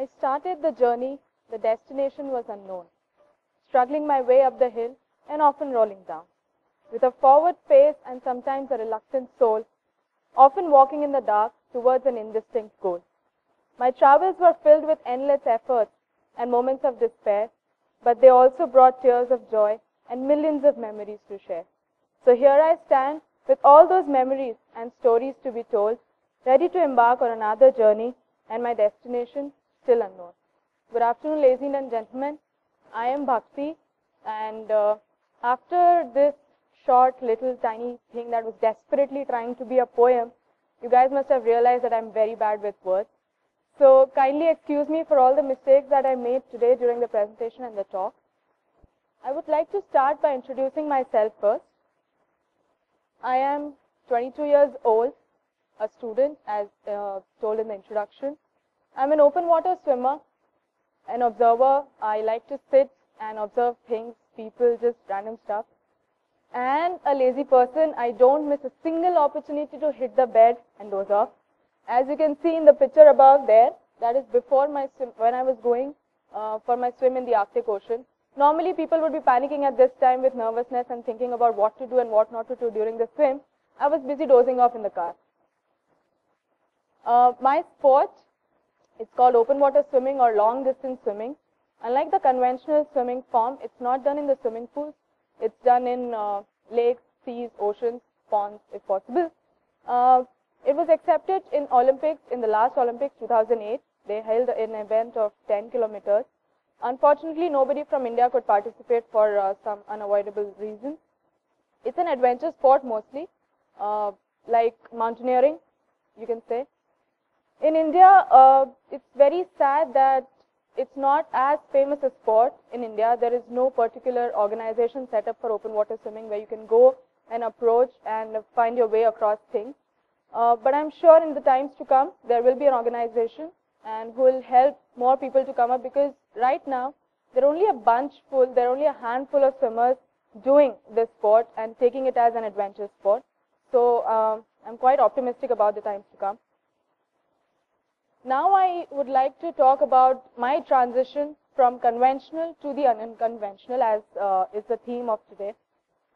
I started the journey, the destination was unknown, struggling my way up the hill and often rolling down, with a forward pace and sometimes a reluctant soul, often walking in the dark towards an indistinct goal. My travels were filled with endless efforts and moments of despair, but they also brought tears of joy and millions of memories to share. So here I stand with all those memories and stories to be told, ready to embark on another journey, and my destination still unknown. Good afternoon, ladies and gentlemen. I am Bhakti, and after this short little tiny thing that was desperately trying to be a poem, you guys must have realized that I'm very bad with words. So kindly excuse me for all the mistakes that I made today during the presentation and the talk. I would like to start by introducing myself first. I am 22 years old, a student as told in the introduction. I'm an open water swimmer, an observer. I like to sit and observe things, people, just random stuff. And a lazy person. I don't miss a single opportunity to hit the bed and doze off. As you can see in the picture above there, that is before my swim, when I was going for my swim in the Arctic Ocean. Normally people would be panicking at this time with nervousness and thinking about what to do and what not to do during the swim. I was busy dozing off in the car. My sport, it's called open water swimming or long distance swimming. Unlike the conventional swimming form, it's not done in the swimming pools. It's done in lakes, seas, oceans, ponds if possible. It was accepted in Olympics, in the last Olympics 2008. They held an event of 10 kilometers. Unfortunately, nobody from India could participate for some unavoidable reasons. It's an adventure sport mostly, like mountaineering, you can say. In India, it's very sad that it's not as famous a sport in India. There is no particular organization set up for open water swimming where you can go and approach and find your way across things. But I'm sure in the times to come, there will be an organization and who will help more people to come up, because right now, there are only there are only a handful of swimmers doing this sport and taking it as an adventure sport. So I'm quite optimistic about the times to come. Now I would like to talk about my transition from conventional to the unconventional, as is the theme of today.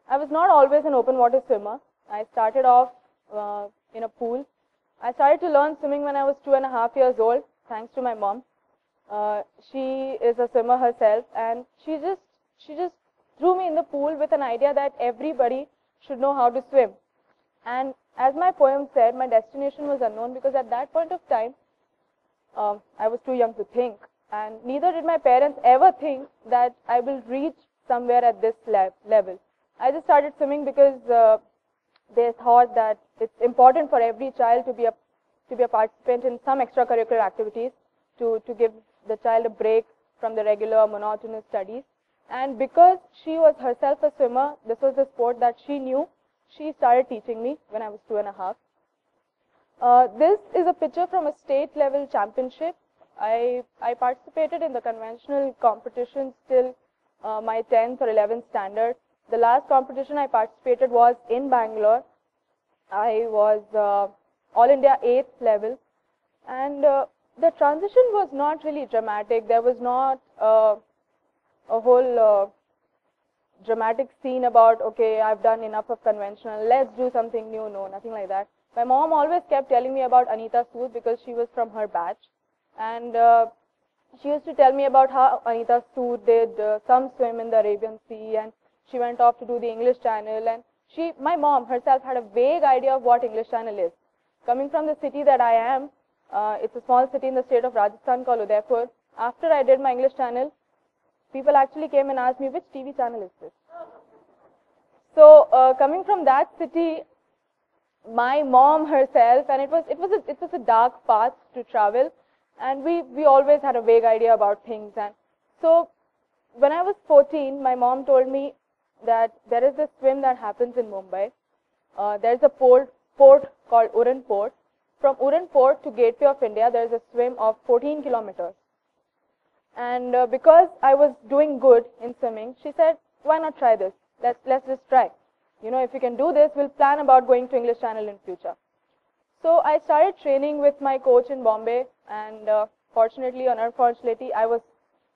I was not always an open water swimmer. I started off in a pool. I started to learn swimming when I was 2.5 years old, thanks to my mom. She is a swimmer herself, and she just threw me in the pool with an idea that everybody should know how to swim. And as my poem said, my destination was unknown, because at that point of time, I was too young to think, and neither did my parents ever think that I will reach somewhere at this level. I just started swimming because they thought that it's important for every child to be a participant in some extracurricular activities to give the child a break from the regular monotonous studies. And because she was herself a swimmer, this was the sport that she knew, she started teaching me when I was 2.5. This is a picture from a state level championship. I participated in the conventional competitions till my 10th or 11th standard. The last competition I participated was in Bangalore. I was All India 8th level, and the transition was not really dramatic. There was not a whole dramatic scene about, okay, I've done enough of conventional, let's do something new. No, nothing like that. My mom always kept telling me about Anita Sood, because she was from her batch, and she used to tell me about how Anita Sood did some swim in the Arabian Sea, and she went off to do the English Channel, and my mom herself had a vague idea of what English Channel is. Coming from the city that I am, it's a small city in the state of Rajasthan called Udaipur. After I did my English Channel, people actually came and asked me, which TV channel is this? So coming from that city, my mom herself, and it was a dark path to travel, and we always had a vague idea about things. And so when I was 14, my mom told me that there is this swim that happens in Mumbai. There's a port called Uran Port. From Uran Port to Gateway of India, there's a swim of 14 kilometers. And because I was doing good in swimming, she said, why not try this? Let's just try. You know, if you can do this, we'll plan about going to English Channel in future. So I started training with my coach in Bombay, and fortunately or unfortunately, I was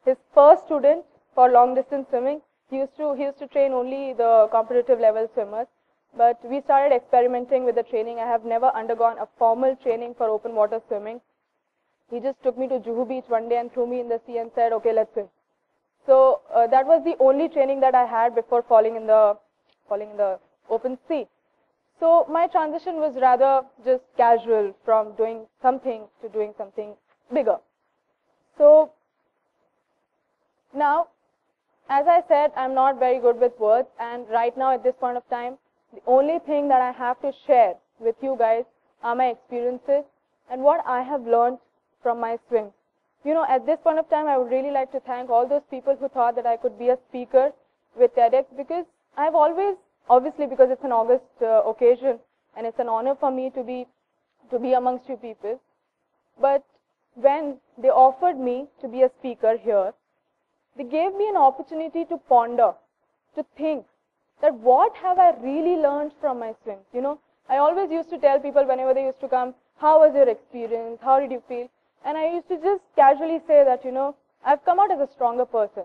his first student for long distance swimming. He used to train only the competitive level swimmers, but we started experimenting with the training. I have never undergone a formal training for open water swimming. He just took me to Juhu Beach one day and threw me in the sea and said, okay, let's swim. So that was the only training that I had before falling in the open sea. So my transition was rather just casual, from doing something to doing something bigger. So now, as I said, I'm not very good with words, and right now at this point of time, the only thing that I have to share with you guys are my experiences and what I have learned from my swim. You know, at this point of time, I would really like to thank all those people who thought that I could be a speaker with TEDx, because I've always, obviously because it's an August occasion and it's an honor for me to be amongst you people. But when they offered me to be a speaker here, they gave me an opportunity to ponder, to think that what have I really learned from my swim. You know, I always used to tell people whenever they used to come, how was your experience, how did you feel? And I used to just casually say that, you know, I've come out as a stronger person.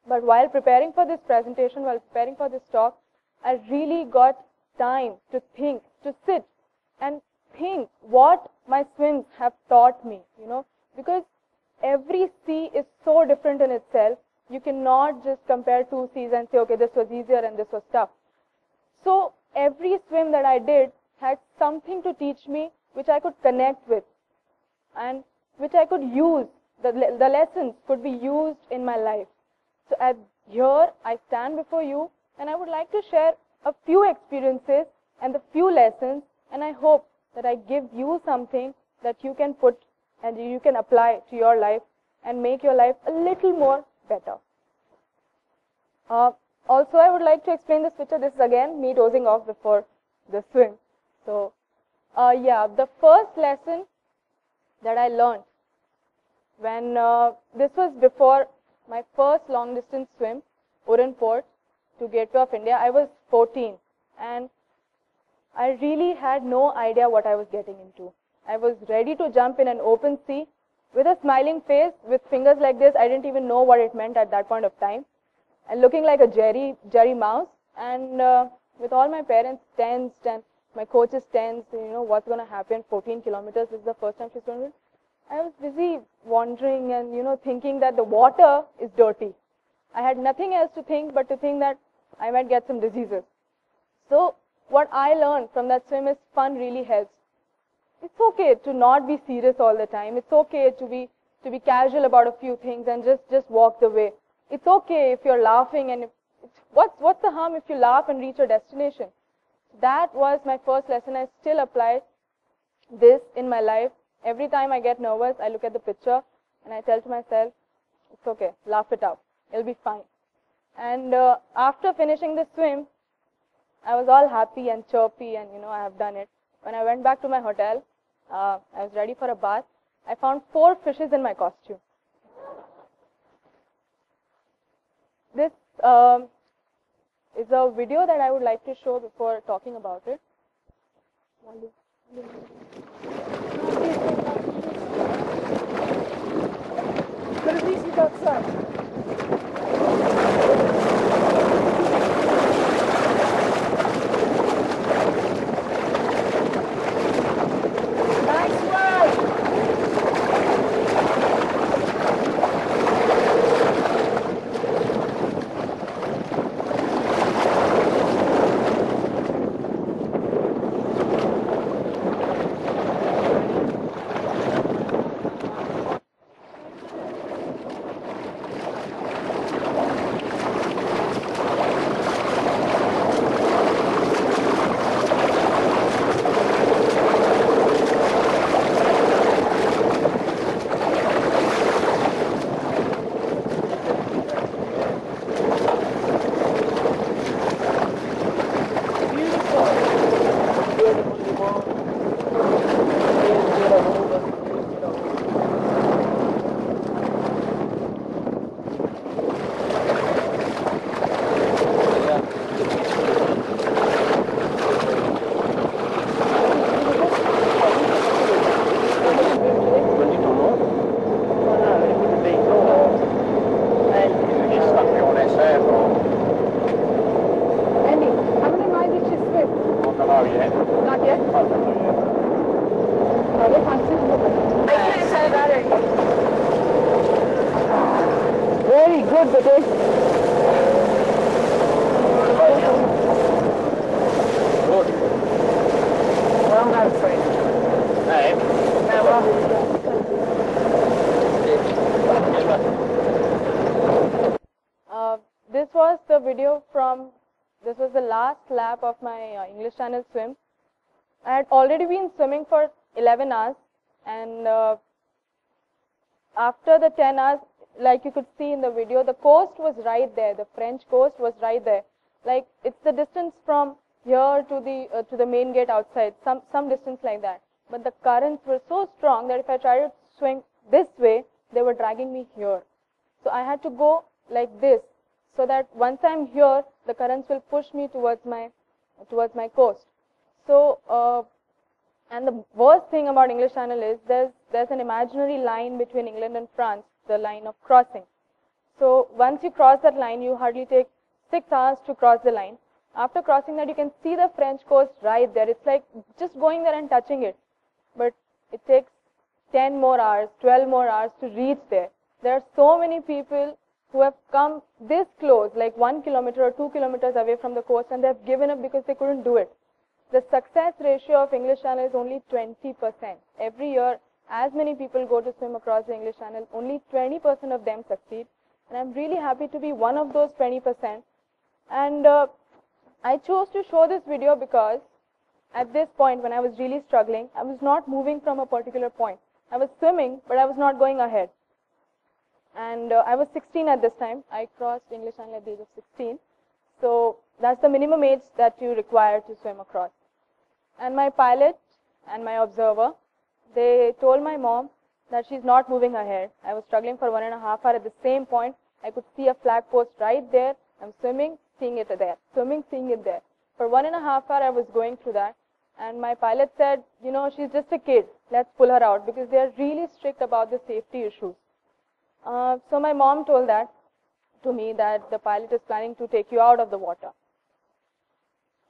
But while preparing for this presentation, while preparing for this talk, I really got time to think, to sit and think what my swims have taught me, you know, because every sea is so different in itself. You cannot just compare two seas and say, okay, this was easier and this was tough. So every swim that I did had something to teach me which I could connect with and which I could use. The lessons could be used in my life. So here I stand before you and I would like to share a few experiences and a few lessons, and I hope that I give you something that you can put and you can apply to your life and make your life a little more better. Also, I would like to explain this picture. This is again me dozing off before the swim. So, yeah, the first lesson that I learned when this was before my first long distance swim, Uran Port to Gateway of India. I was 14 and I really had no idea what I was getting into. I was ready to jump in an open sea with a smiling face, with fingers like this. I didn't even know what it meant at that point of time. And looking like a Jerry mouse, and with all my parents tensed and my coaches tensed, you know, what's going to happen, 14 kilometers, this is the first time she's going to do it. I was busy wandering and, you know, thinking that the water is dirty. I had nothing else to think but to think that I might get some diseases. So what I learned from that swim is fun really helps. It's okay to not be serious all the time. It's okay to be casual about a few things and just walk the way. It's okay if you're laughing, and what's the harm if you laugh and reach your destination? That was my first lesson. I still apply this in my life. Every time I get nervous, I look at the picture and I tell to myself, it's okay, laugh it out, it'll be fine. And after finishing the swim, I was all happy and chirpy and, you know, I have done it. When I went back to my hotel, I was ready for a bath. I found 4 fishes in my costume. This is a video that I would like to show before talking about it. good, Vijay. Good. No, that's fine. Hey. This was the video from, this was the last lap of my English Channel swim. I had already been swimming for 11 hours, and after the 10 hours, like you could see in the video, the coast was right there. The French coast was right there. Like, it's the distance from here to the main gate outside, some distance like that. But the currents were so strong that if I tried to swing this way, they were dragging me here. So I had to go like this, so that once I'm here, the currents will push me towards my coast. So, and the worst thing about English Channel is there's an imaginary line between England and France, the line of crossing. So once you cross that line, you hardly take 6 hours to cross the line. After crossing that, you can see the French coast right there. It's like just going there and touching it. But it takes 10 more hours, 12 more hours to reach there. There are so many people who have come this close, like 1 kilometer or 2 kilometers away from the coast, and they have given up because they couldn't do it. The success ratio of English Channel is only 20%. Every year, as many people go to swim across the English Channel, only 20% of them succeed. And I'm really happy to be one of those 20%. And I chose to show this video because at this point, when I was really struggling, I was not moving from a particular point. I was swimming, but I was not going ahead. And I was 16 at this time. I crossed English Channel at the age of 16. So that's the minimum age that you require to swim across. And my pilot and my observer, they told my mom that she's not moving ahead. I was struggling for 1.5 hours. At the same point, I could see a flag post right there. I'm swimming, seeing it there. Swimming, seeing it there. For 1.5 hours, I was going through that. And my pilot said, you know, she's just a kid. Let's pull her out, because they are really strict about the safety issues. So my mom told that to me, that the pilot is planning to take you out of the water.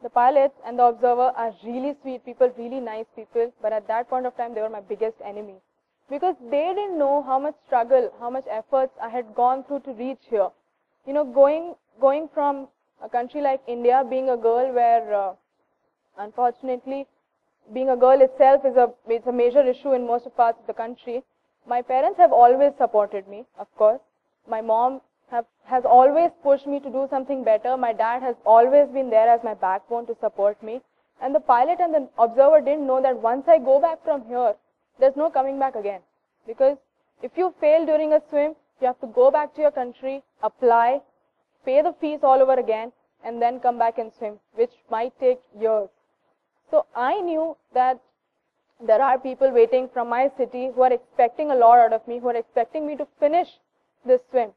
The pilot and the observer are really sweet people, really nice people, but at that point of time, they were my biggest enemy. Because they didn't know how much struggle, how much efforts I had gone through to reach here. You know, going from a country like India, being a girl where, unfortunately, being a girl itself is a major issue in most of parts of the country. My parents have always supported me, of course. My mom has always pushed me to do something better. My dad has always been there as my backbone to support me. And the pilot and the observer didn't know that once I go back from here, there's no coming back again. Because if you fail during a swim, you have to go back to your country, apply, pay the fees all over again, and then come back and swim, which might take years. So I knew that there are people waiting from my city who are expecting a lot out of me, who are expecting me to finish this swim.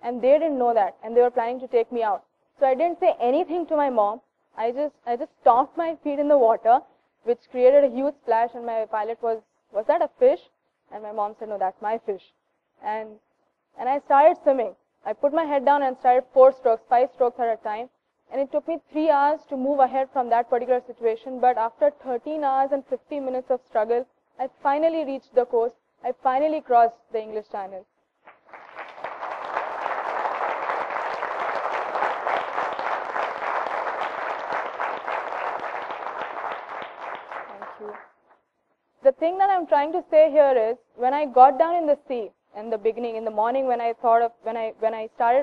And they didn't know that, and they were planning to take me out. So I didn't say anything to my mom. I just stomped my feet in the water, which created a huge splash, and my pilot was that a fish? And my mom said, no, that's my fish. And I started swimming. I put my head down and started 4 strokes, 5 strokes at a time. And it took me 3 hours to move ahead from that particular situation. But after 13 hours and 50 minutes of struggle, I finally reached the coast. I finally crossed the English Channel. The thing that I'm trying to say here is, when I got down in the sea in the beginning, in the morning, when I started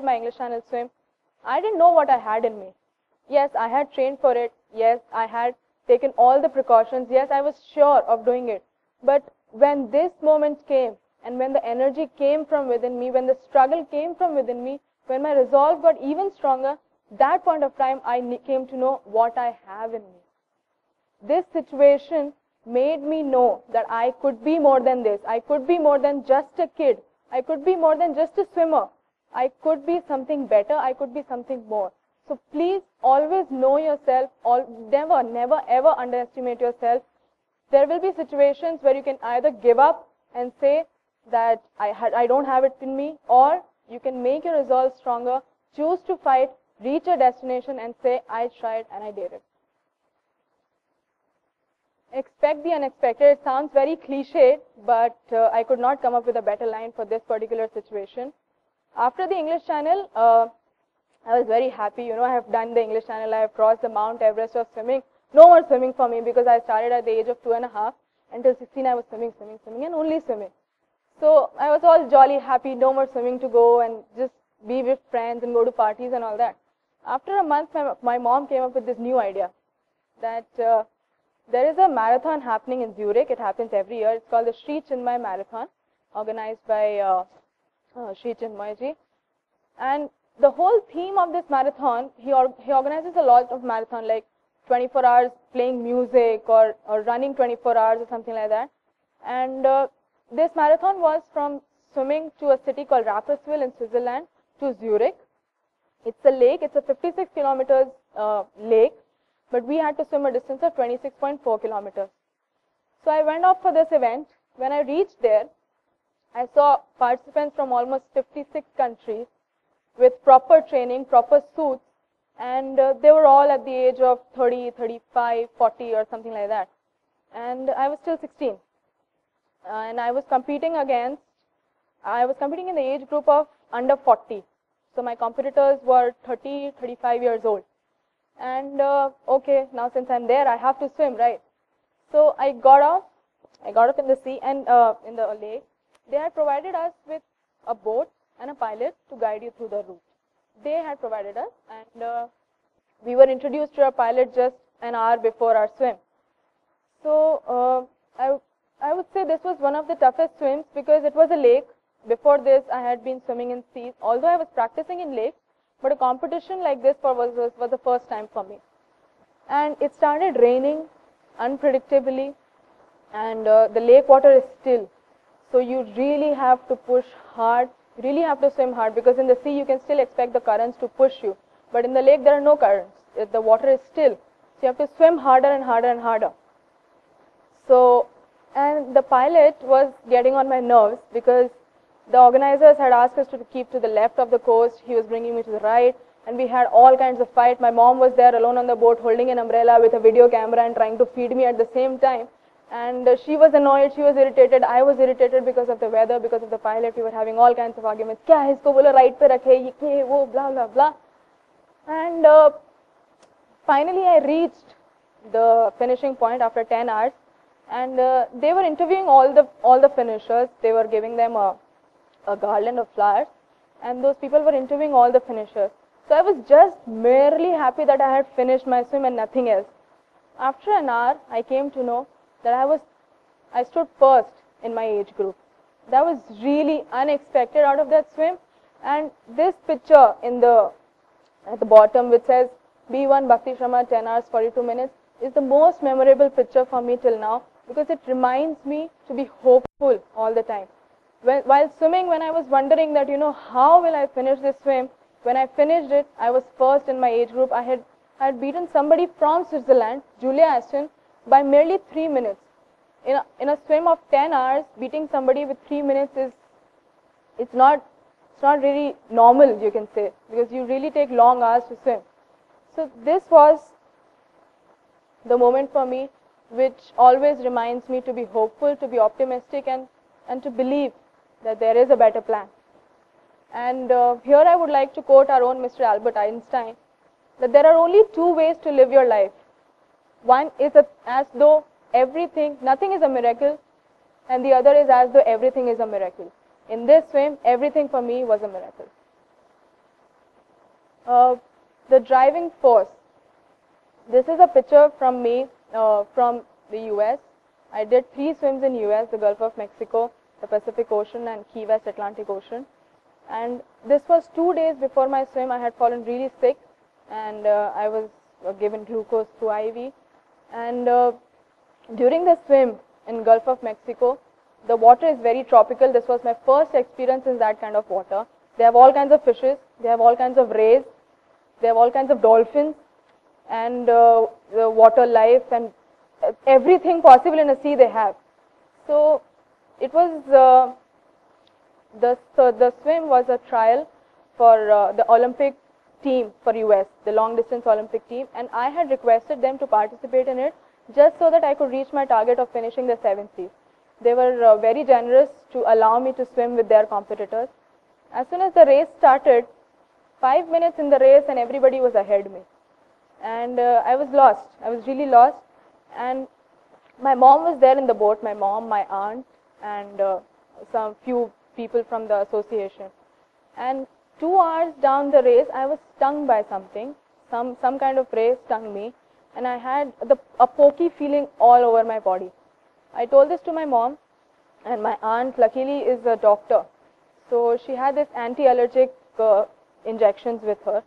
my English Channel swim, I didn't know what I had in me. Yes, I had trained for it. Yes, I had taken all the precautions. Yes, I was sure of doing it. But when this moment came, and when the energy came from within me, when the struggle came from within me, when my resolve got even stronger, that point of time, I came to know what I have in me. This situation made me know that I could be more than this. I could be more than just a kid. I could be more than just a swimmer. I could be something better. I could be something more. So please always know yourself. Never ever underestimate yourself. There will be situations where you can either give up and say that I don't have it in me, or you can make your resolve stronger, choose to fight, reach a destination and say, I tried and I did it. Expect the unexpected. It sounds very cliched, but I could not come up with a better line for this particular situation. After the English Channel, I was very happy. You know, I have done the English Channel. I have crossed the Mount Everest of swimming. No more swimming for me because I started at the age of 2.5. Until 16, I was swimming, and only swimming. So I was all jolly, happy. No more swimming to go and just be with friends and go to parties and all that. After a month, my mom came up with this new idea that there is a marathon happening in Zurich. It happens every year. It's called the Sri Chinmay Marathon, organized by Sri Chinmayji. And the whole theme of this marathon, he organizes a lot of marathon, like 24 hours playing music or running 24 hours or something like that. And this marathon was from swimming to a city called Rapperswil in Switzerland to Zurich. It's a lake. It's a 56 kilometers lake, but we had to swim a distance of 26.4 kilometers. So I went off for this event. When I reached there, I saw participants from almost 56 countries with proper training, proper suits, and they were all at the age of 30, 35, 40 or something like that. And I was still 16. And I was competing in the age group of under 40. So my competitors were 30, 35 years old. And okay, now since I'm there, I have to swim, right? So I got off in the sea and in the lake. They had provided us with a boat and a pilot to guide you through the route. They had provided us, and we were introduced to a pilot just an hour before our swim. So I would say this was one of the toughest swims because it was a lake. Before this, I had been swimming in seas, although I was practicing in lakes, but a competition like this was the first time for me. And it started raining unpredictably, and the lake water is still. So you really have to push hard, you really have to swim hard, because in the sea you can still expect the currents to push you. But in the lake there are no currents, the water is still. So you have to swim harder and harder and harder. So, and the pilot was getting on my nerves because the organizers had asked us to keep to the left of the coast. He was bringing me to the right, and we had all kinds of fight. My mom was there alone on the boat holding an umbrella with a video camera and trying to feed me at the same time. And she was annoyed, she was irritated, I was irritated because of the weather, because of the pilot. We were having all kinds of arguments. Kya hai isko bolo right pe rakhe, ye wo, blah blah blah. And finally I reached the finishing point after 10 hours, and they were interviewing all the finishers. They were giving them a garland of flowers, and those people were interviewing all the finishers. So I was just merely happy that I had finished my swim and nothing else. After an hour, I came to know that I stood first in my age group. That was really unexpected out of that swim. And this picture at the bottom, which says B1 Bhakti Sharma 10 hours 42 minutes, is the most memorable picture for me till now, because it reminds me to be hopeful all the time. While swimming, when I was wondering that, how will I finish this swim, when I finished it, I was first in my age group. I had beaten somebody from Switzerland, Julia Aston, by merely 3 minutes. In a swim of 10 hours, beating somebody with 3 minutes it's not really normal, you can say, because you really take long hours to swim. So this was the moment for me which always reminds me to be hopeful, to be optimistic, and to believe that there is a better plan. And here I would like to quote our own Mr. Albert Einstein, that there are only two ways to live your life. One is as though nothing is a miracle, and the other is as though everything is a miracle. In this swim, everything for me was a miracle. The driving force. This is a picture from me from the US. I did 3 swims in US, the Gulf of Mexico, the Pacific Ocean, and Key West Atlantic Ocean. And this was 2 days before my swim. I had fallen really sick, and I was given glucose through IV. And during the swim in Gulf of Mexico, the water is very tropical. This was my first experience in that kind of water. They have all kinds of fishes, they have all kinds of rays, they have all kinds of dolphins, and the water life, and everything possible in a sea they have. So it was the swim was a trial for the Olympic team for US, the long distance Olympic team, and I had requested them to participate in it just so that I could reach my target of finishing the 7 seas. They were very generous to allow me to swim with their competitors, As soon as the race started, 5 minutes in the race and everybody was ahead of me. And I was lost. I was really lost. And my mom was there in the boat, my mom, my aunt, and some few people from the association. And 2 hours down the race, I was stung by something. Some kind of ray stung me. And I had a pokey feeling all over my body. I told this to my mom, and my aunt luckily is a doctor. So she had this anti-allergic injections with her.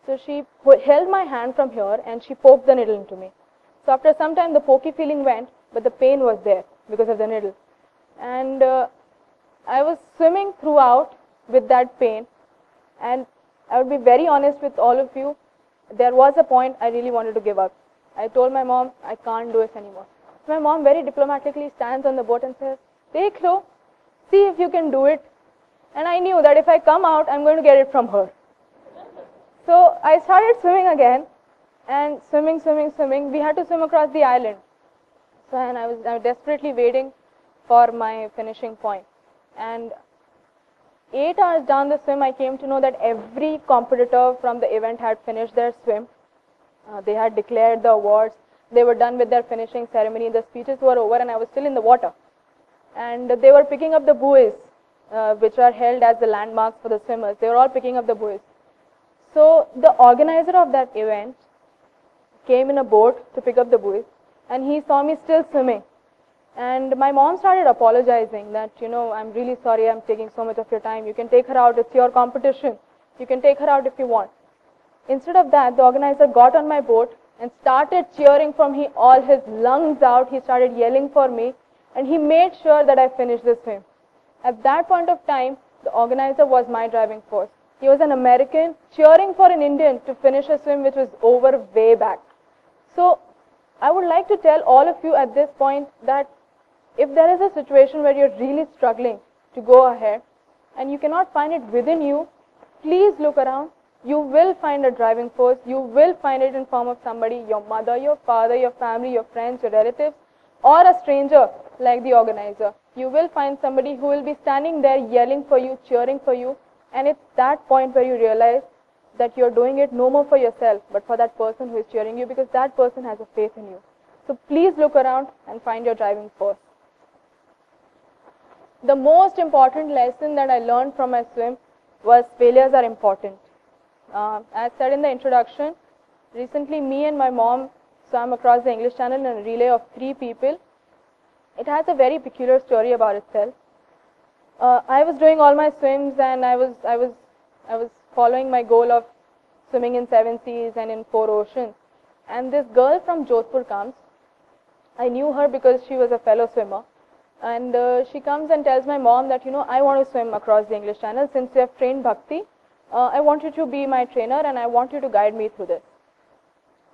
So she held my hand from here and she poked the needle into me. So after some time the pokey feeling went, but the pain was there because of the needle. And I was swimming throughout with that pain. And I would be very honest with all of you, there was a point I really wanted to give up. I told my mom, I can't do this anymore. So my mom very diplomatically stands on the boat and says, "Dekh lo, see if you can do it." And I knew that if I come out, I'm going to get it from her. So I started swimming again, and swimming. We had to swim across the island. So and I was desperately waiting for my finishing point. And 8 hours down the swim, I came to know that every competitor from the event had finished their swim. They had declared the awards. They were done with their finishing ceremony. The speeches were over, and I was still in the water. And they were picking up the buoys, which are held as the landmarks for the swimmers. They were all picking up the buoys. So the organizer of that event came in a boat to pick up the buoys, and he saw me still swimming. And my mom started apologizing that, I'm really sorry I'm taking so much of your time. You can take her out. It's your competition. You can take her out if you want. Instead of that, the organizer got on my boat and started cheering from all his lungs out. He started yelling for me, and he made sure that I finished the swim. At that point of time, the organizer was my driving force. He was an American cheering for an Indian to finish a swim which was over way back. So I would like to tell all of you at this point that if there is a situation where you're really struggling to go ahead and you cannot find it within you, please look around. You will find a driving force. You will find it in form of somebody, your mother, your father, your family, your friends, your relatives, or a stranger like the organizer. You will find somebody who will be standing there yelling for you, cheering for you, and it's that point where you realize that you're doing it no more for yourself, but for that person who is cheering you, because that person has a faith in you. So please look around and find your driving force. The most important lesson that I learned from my swim was failures are important. As said in the introduction, recently me and my mom swam across the English Channel in a relay of 3 people. It has a very peculiar story about itself. I was doing all my swims, and I was following my goal of swimming in 7 seas and in 4 oceans. And this girl from Jodhpur comes. I knew her because she was a fellow swimmer. And she comes and tells my mom that, I want to swim across the English Channel. Since you have trained Bhakti, I want you to be my trainer, and I want you to guide me through this.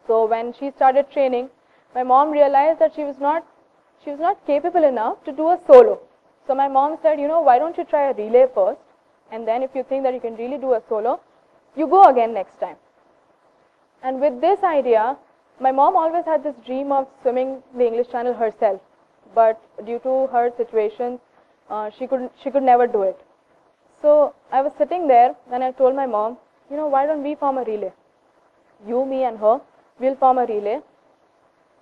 So when she started training, my mom realized that she was not capable enough to do a solo. So my mom said, why don't you try a relay first, and then if you think that you can really do a solo, you go again next time. And with this idea, my mom always had this dream of swimming the English Channel herself, but due to her situation, she could never do it. So I was sitting there, and I told my mom, why don't we form a relay? You, me, and her, we'll form a relay.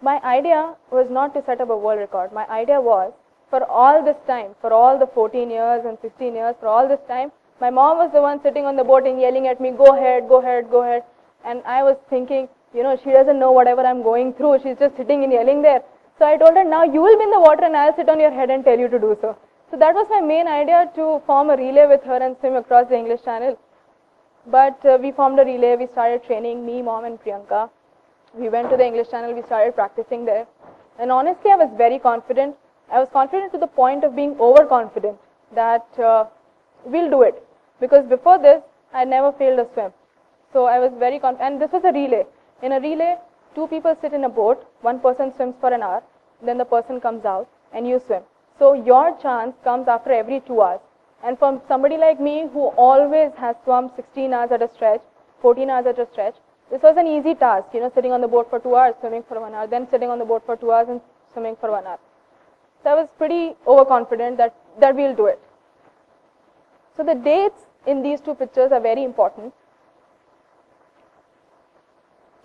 My idea was not to set up a world record. My idea was, for all this time, for all the 14 years and 16 years, for all this time, my mom was the one sitting on the boat and yelling at me, go ahead, go ahead, go ahead. And I was thinking, she doesn't know whatever I'm going through. She's just sitting and yelling there. So I told her, now you will be in the water and I'll sit on your head and tell you to do so. So that was my main idea, to form a relay with her and swim across the English Channel. But we formed a relay. We started training, me, mom, and Priyanka. We went to the English Channel. We started practicing there. And honestly, I was very confident. I was confident to the point of being overconfident that we'll do it. Because before this, I never failed a swim. So I was very confident. And this was a relay. In a relay, 2 people sit in a boat. 1 person swims for an hour. Then the person comes out and you swim. So your chance comes after every 2 hours. And for somebody like me who always has swum 16 hours at a stretch, 14 hours at a stretch, this was an easy task, sitting on the boat for 2 hours, swimming for 1 hour, then sitting on the boat for 2 hours and swimming for 1 hour. So I was pretty overconfident that we'll do it. So the dates in these two pictures are very important.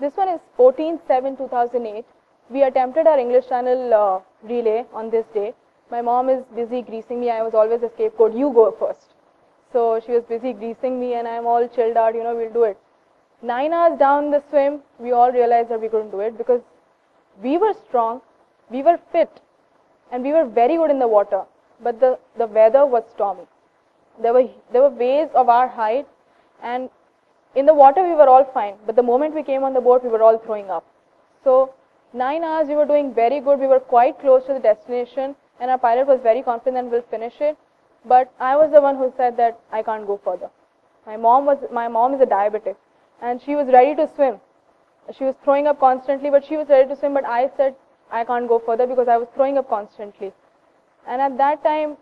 This one is 14/7/2008. We attempted our English Channel relay on this day. My mom is busy greasing me. I was always a scapegoat. You go first. So she was busy greasing me, and I'm all chilled out. We'll do it. 9 hours down the swim, we all realized that we couldn't do it because we were strong, we were fit, and we were very good in the water. But the weather was stormy. There were waves of our height, and in the water we were all fine. But the moment we came on the boat, we were all throwing up. So 9 hours we were doing very good. We were quite close to the destination, and our pilot was very confident we'll finish it. But I was the one who said that I can't go further. My mom is a diabetic, and she was ready to swim. She was throwing up constantly, but she was ready to swim. But I said I can't go further because I was throwing up constantly. And at that time,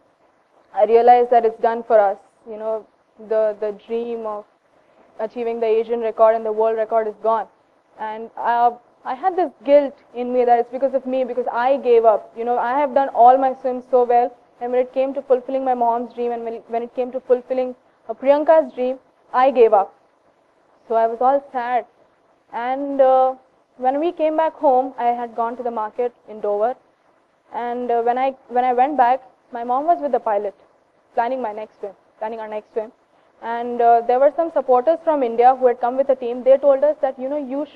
I realized that it's done for us. The dream of achieving the Asian record and the world record is gone. And I had this guilt in me that it's because of me, because I gave up. I have done all my swims so well, and when it came to fulfilling my mom's dream, and when it came to fulfilling Priyanka's dream, I gave up. So I was all sad. And when we came back home, I had gone to the market in Dover, and when I went back, my mom was with the pilot, planning our next swim. And there were some supporters from India who had come with the team. They told us that you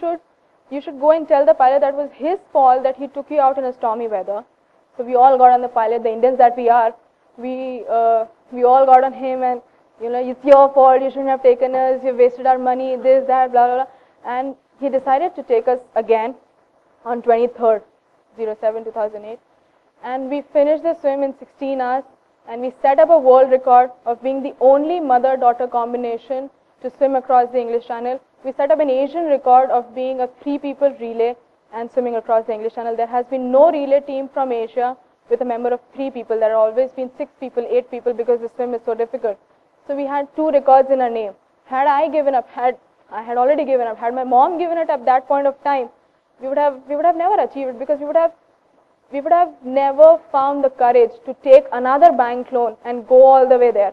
should go and tell the pilot that was his fault that he took you out in a stormy weather. So we all got on the pilot, the Indians that we are. We all got on him, and it's your fault. You shouldn't have taken us. You wasted our money. This, that, blah, blah, blah. And he decided to take us again on 23rd, 07/2008. And we finished the swim in 16 hours, and we set up a world record of being the only mother-daughter combination to swim across the English Channel. We set up an Asian record of being a 3-people relay and swimming across the English Channel. There has been no relay team from Asia with a member of 3 people. There have always been 6 people, 8 people, because the swim is so difficult. So we had 2 records in our name. Had I given up, I had already given up. Had my mom given it at that point of time, we would have never achieved it, because we would have never found the courage to take another bank loan and go all the way there.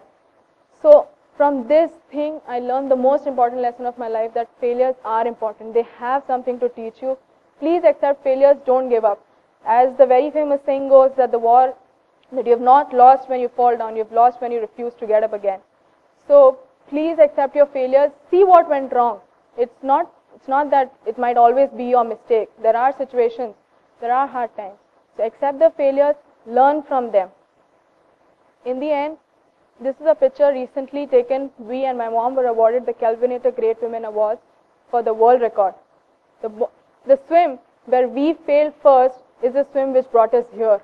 So from this thing, I learned the most important lesson of my life, that failures are important. They have something to teach you. Please accept failures, don't give up. As the very famous saying goes, that you have not lost when you fall down, you have lost when you refuse to get up again. So please accept your failures, see what went wrong. It's not that it might always be your mistake. There are situations, there are hard times. So accept the failures, learn from them. In the end, this is a picture recently taken. We and my mom were awarded the Kelvinator Great Women Awards for the world record. The swim where we failed first is the swim which brought us here.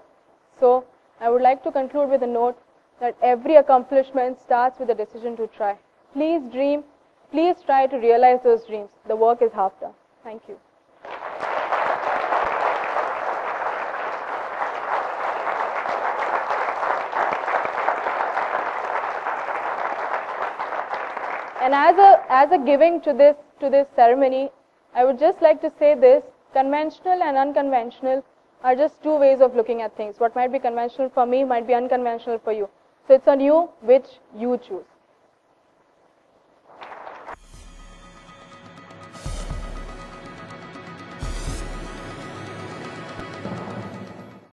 So I would like to conclude with a note that every accomplishment starts with a decision to try. Please dream. Please try to realize those dreams. The work is half done. Thank you. And as a giving to this ceremony, I would just like to say this: conventional and unconventional are just 2 ways of looking at things. What might be conventional for me might be unconventional for you. So it's on you which you choose.